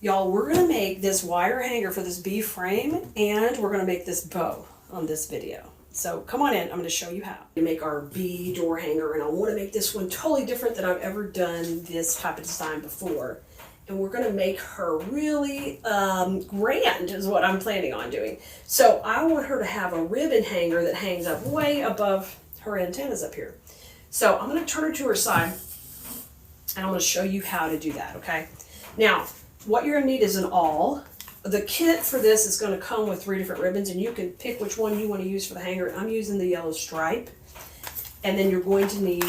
Y'all, we're gonna make this wire hanger for this bee frame, and we're gonna make this bow on this video. So come on in, I'm gonna show you how to make our bee door hanger, and I wanna make this one totally different than I've ever done this type of design before. And we're gonna make her really grand is what I'm planning on doing. So I want her to have a ribbon hanger that hangs up way above her antennas up here. So I'm gonna turn her to her side, and I'm gonna show you how to do that, okay? Now, what you're gonna need is an awl. The kit for this is going to come with 3 different ribbons, and you can pick which one you want to use for the hanger. I'm using the yellow stripe. And then you're going to need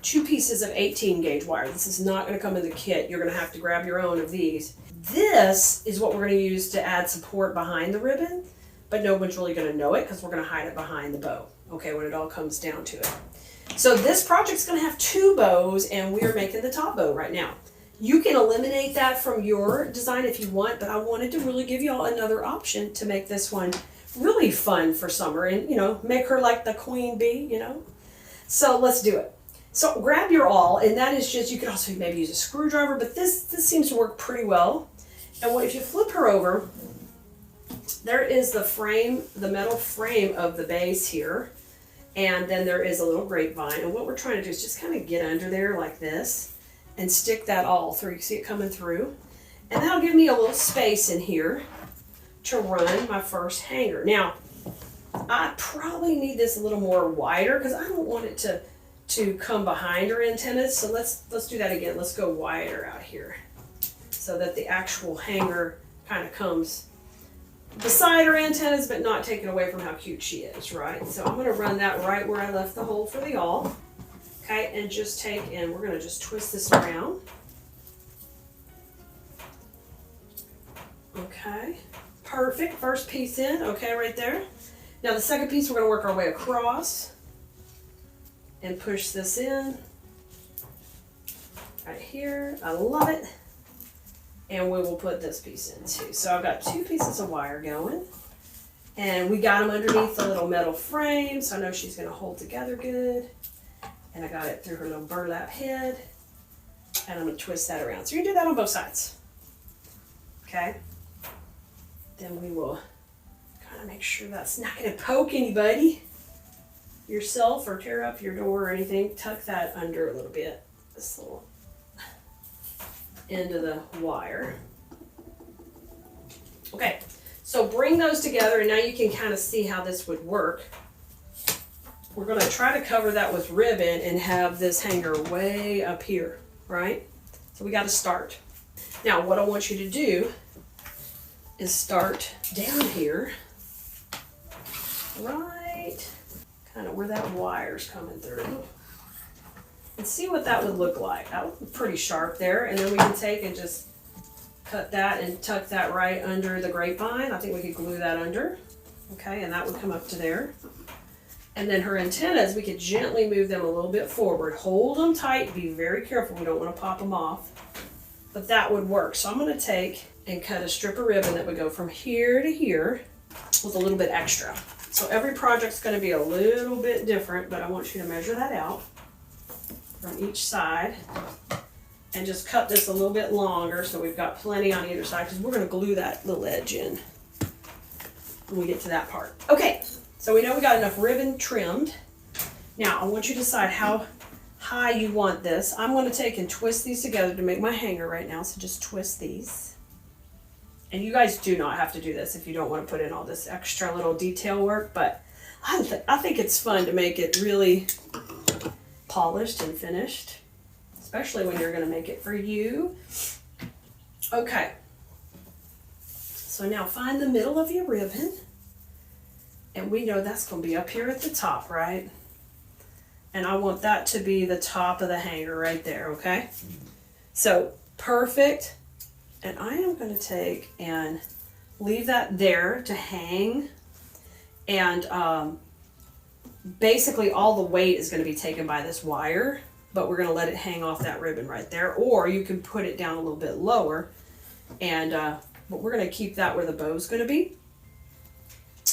2 pieces of 18 gauge wire. This is not going to come in the kit. You're going to have to grab your own of these. This is what we're going to use to add support behind the ribbon, but no one's really going to know it because we're going to hide it behind the bow, okay, when it all comes down to it. So this project's going to have 2 bows, and we are making the top bow right now. You can eliminate that from your design if you want, but I wanted to really give y'all another option to make this one really fun for summer and, you know, make her like the queen bee, you know. So let's do it. So grab your awl, and that is just, you could also maybe use a screwdriver, but this seems to work pretty well. And if you flip her over, there is the frame, the metal frame of the base here, and then there is a little grapevine. And what we're trying to do is just kind of get under there like this and stick that all through. You see it coming through? And that'll give me a little space in here to run my first hanger. Now, I probably need this a little more wider because I don't want it to come behind her antennas. So let's do that again. Let's go wider out here so that the actual hanger kind of comes beside her antennas, but not taken away from how cute she is, right? So I'm gonna run that right where I left the hole for the awl. Okay, and just take, and we're going to just twist this around. Okay, perfect. First piece in, okay, right there. Now the second piece, we're going to work our way across and push this in right here. I love it. And we will put this piece in too. So I've got 2 pieces of wire going, and we got them underneath the little metal frame, so I know she's going to hold together good. And I got it through her little burlap head, and I'm going to twist that around. So you can do that on both sides. Okay. Then we will kind of make sure that's not going to poke anybody, yourself, or tear up your door or anything. Tuck that under a little bit, this little end of the wire. Okay, so bring those together, and now you can kind of see how this would work. We're going to try to cover that with ribbon and have this hanger way up here, right? So we got to start. Now what I want you to do is start down here, right kind of where that wire's coming through, and see what that would look like. That would be pretty sharp there, and then we can take and just cut that and tuck that right under the grapevine. I think we could glue that under, okay, and that would come up to there. And then her antennas, we could gently move them a little bit forward. Hold them tight, be very careful, we don't want to pop them off. But that would work. So I'm going to take and cut a strip of ribbon that would go from here to here with a little bit extra. So every project's going to be a little bit different, but I want you to measure that out from each side. And just cut this a little bit longer so we've got plenty on either side, because we're going to glue that little edge in when we get to that part. Okay. So we know we got enough ribbon trimmed. Now I want you to decide how high you want this. I'm going to take and twist these together to make my hanger right now. So just twist these. And you guys do not have to do this if you don't want to put in all this extra little detail work, but I think it's fun to make it really polished and finished, especially when you're going to make it for you. Okay. So now find the middle of your ribbon. And we know that's going to be up here at the top, right? And I want that to be the top of the hanger right there, okay? So, perfect. And I am going to take and leave that there to hang. And basically all the weight is going to be taken by this wire, but we're going to let it hang off that ribbon right there. Or you can put it down a little bit lower, and but we're going to keep that where the bow is going to be.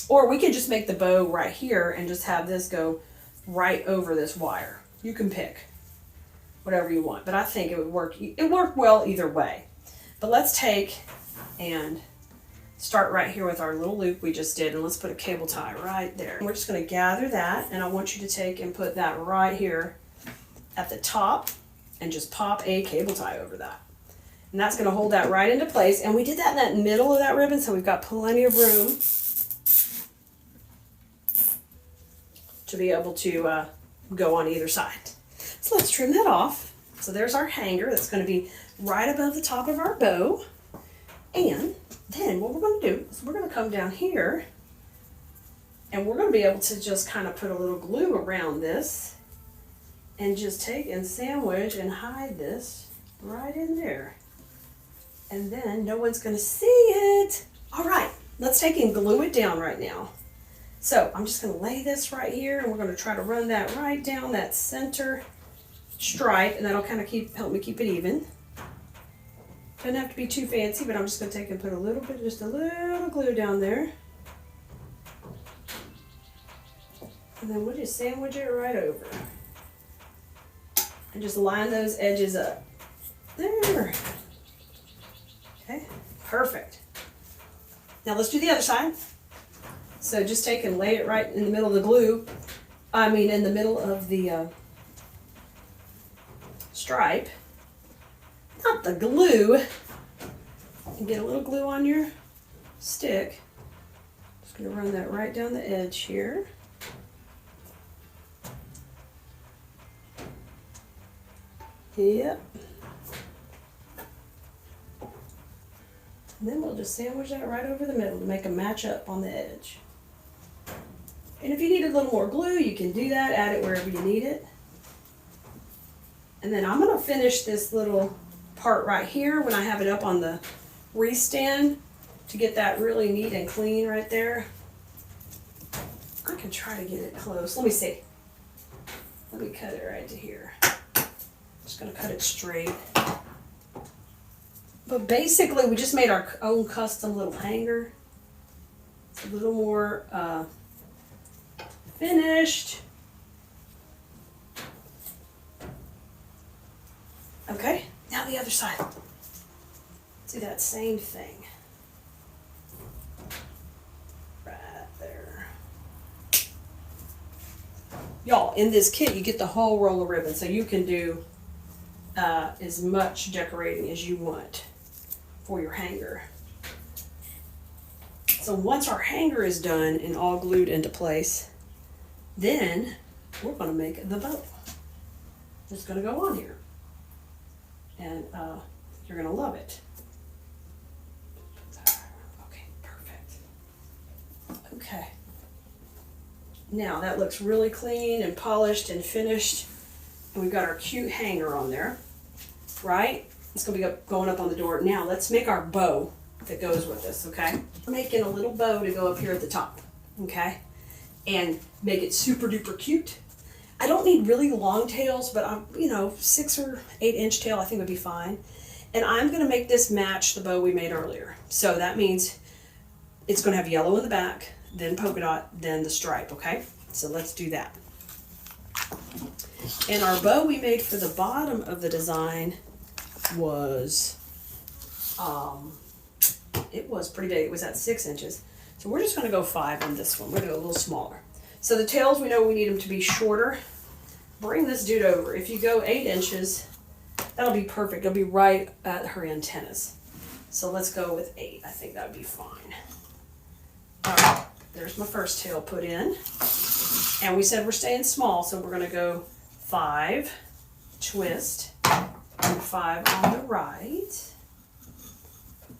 Or we can just make the bow right here and just have this go right over this wire. You can pick whatever you want, but I think it would work. It worked well either way. But let's take and start right here with our little loop we just did, and let's put a cable tie right there. And we're just going to gather that, and I want you to take and put that right here at the top and just pop a cable tie over that. And that's going to hold that right into place. And we did that in that middle of that ribbon, so we've got plenty of room to be able to go on either side. So let's trim that off. So there's our hanger that's going to be right above the top of our bow. And then what we're going to do is we're going to come down here and we're going to be able to just kind of put a little glue around this and just take and sandwich and hide this right in there. And then no one's going to see it. All right, let's take and glue it down right now. So I'm just going to lay this right here, and we're going to try to run that right down that center stripe, and that'll kind of help me keep it even. Doesn't have to be too fancy, but I'm just going to take and put a little bit, just a little glue down there. And then we'll just sandwich it right over. And just line those edges up. There. Okay, perfect. Now let's do the other side. So just take and lay it right in the middle of the glue. In the middle of the stripe. Not the glue. And get a little glue on your stick. Just going to run that right down the edge here. Yep. And then we'll just sandwich that right over the middle to make a match up on the edge. And if you need a little more glue, you can do that, add it wherever you need it. And then I'm going to finish this little part right here when I have it up on the wreath stand to get that really neat and clean right there. I can try to get it close. Let me see. Let me cut it right to here. Just going to cut it straight. But basically, we just made our own custom little hanger. It's a little more finished. Okay, now the other side. Do that same thing. Right there. Y'all, in this kit, you get the whole roll of ribbon, so you can do as much decorating as you want for your hanger. So once our hanger is done and all glued into place, then we're going to make the bow. It's going to go on here. And you're going to love it. Okay, perfect. Okay. Now that looks really clean and polished and finished. And we've got our cute hanger on there, right? It's going to be going up on the door. Now let's make our bow that goes with this, okay? I'm making a little bow to go up here at the top, okay? And make it super duper cute. I don't need really long tails, but I'm, 6 or 8 inch tail I think would be fine. And I'm going to make this match the bow we made earlier. So that means it's going to have yellow in the back, then polka dot, then the stripe, okay? So let's do that. And our bow we made for the bottom of the design was, it was pretty big. It was at 6 inches. So we're just going to go 5 on this one. We're going to go a little smaller. So the tails, we know we need them to be shorter. Bring this dude over. If you go 8 inches, that'll be perfect. It'll be right at her antennas. So let's go with 8. I think that would be fine. All right, there's my first tail put in. And we said we're staying small, so we're going to go 5, twist, and 5 on the right.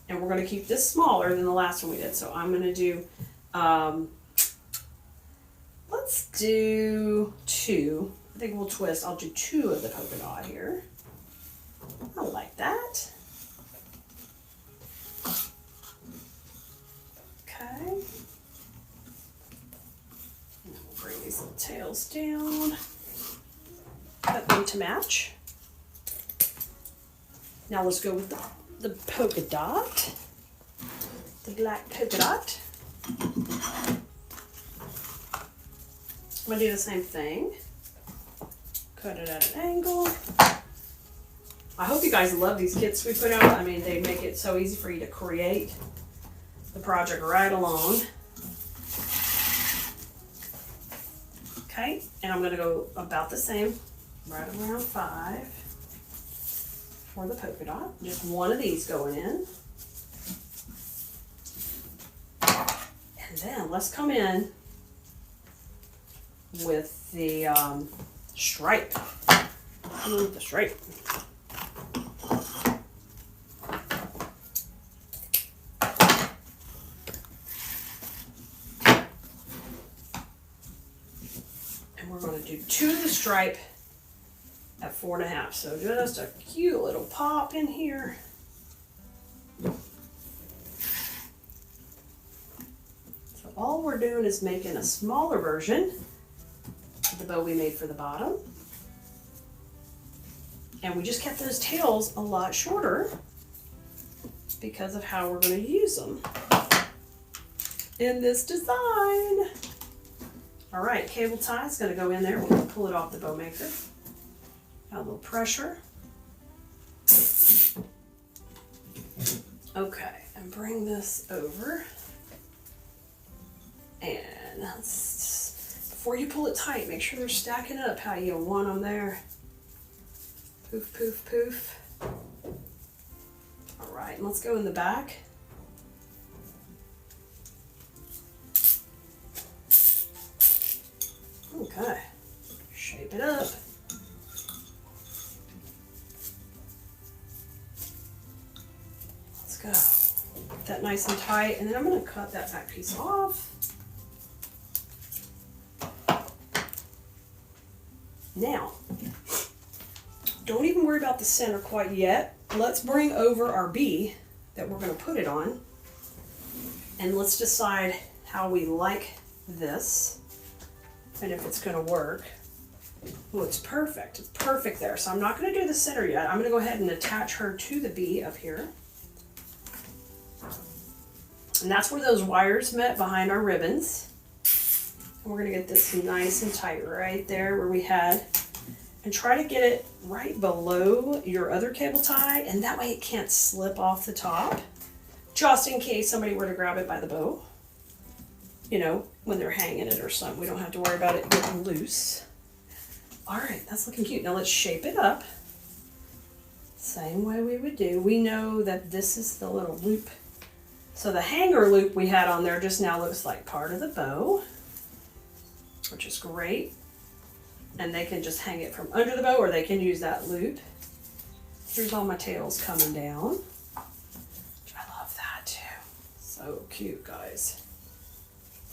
And we're going to keep this smaller than the last one we did. So I'm going to do, let's do 2. I think we'll twist. I'll do 2 of the polka dot here. I like that. Okay. And we'll bring these little tails down. Cut them to match. Now let's go with the polka dot. The black polka dot. I'm going to do the same thing. Cut it at an angle. I hope you guys love these kits we put out. I mean, they make it so easy for you to create the project right along. Okay, and I'm gonna go about the same, right around 5 for the polka dot. Just one of these going in. And then let's come in with the stripe. Come in with the stripe. And we're going to do 2 of the stripe at 4.5. So just a cute little pop in here. So all we're doing is making a smaller version of the bow we made for the bottom. And we just kept those tails a lot shorter because of how we're going to use them in this design. All right, cable tie is going to go in there. We're going to pull it off the bow maker. Got a little pressure. Okay, and bring this over. And before you pull it tight, make sure they're stacking up how you want them there. Poof, poof, poof. All right, and let's go in the back. Okay, shape it up. Let's go. Get that nice and tight, and then I'm going to cut that back piece off. Now, don't even worry about the center quite yet. Let's bring over our bee that we're going to put it on, and let's decide how we like this and if it's going to work. Well, it's perfect. It's perfect there. So I'm not going to do the center yet. I'm going to go ahead and attach her to the bee up here. And that's where those wires met behind our ribbons. And we're going to get this nice and tight right there where we had. And try to get it right below your other cable tie, and that way it can't slip off the top, just in case somebody were to grab it by the bow, you know, when they're hanging it or something. We don't have to worry about it getting loose. All right, that's looking cute. Now let's shape it up. Same way we would do. We know that this is the little loop. So the hanger loop we had on there just now looks like part of the bow, which is great. And they can just hang it from under the bow, or they can use that loop. Here's all my tails coming down. I love that too. So cute, guys.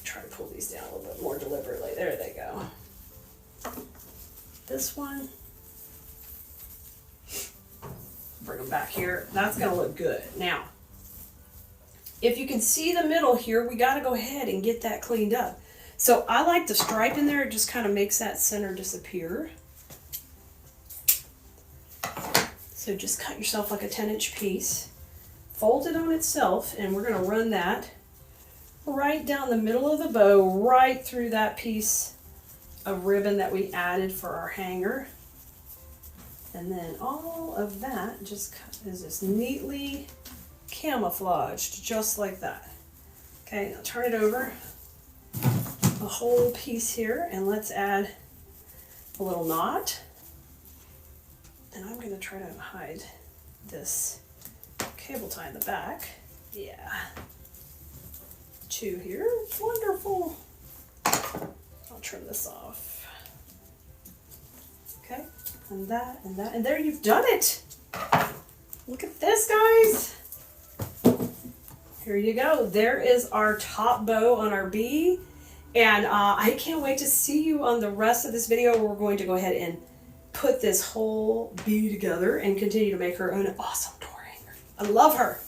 Try to pull these down a little bit more deliberately. There they go. This one. Bring them back here. That's gonna look good. Now, if you can see the middle here, we gotta go ahead and get that cleaned up. So I like the stripe in there. It just kind of makes that center disappear. So just cut yourself like a 10-inch piece. Fold it on itself, and we're going to run that right down the middle of the bow, right through that piece of ribbon that we added for our hanger. And then all of that just is just neatly camouflaged, just like that. Okay, now turn it over. A whole piece here, and let's add a little knot. And I'm going to try to hide this cable tie in the back. Yeah. 2 here. Wonderful. I'll trim this off. Okay, and that, and that, and there, you've done it. Look at this, guys. Here you go. There is our top bow on our bee. And I can't wait to see you on the rest of this video where we're going to go ahead and put this whole bee together and continue to make her an awesome door hanger. I love her.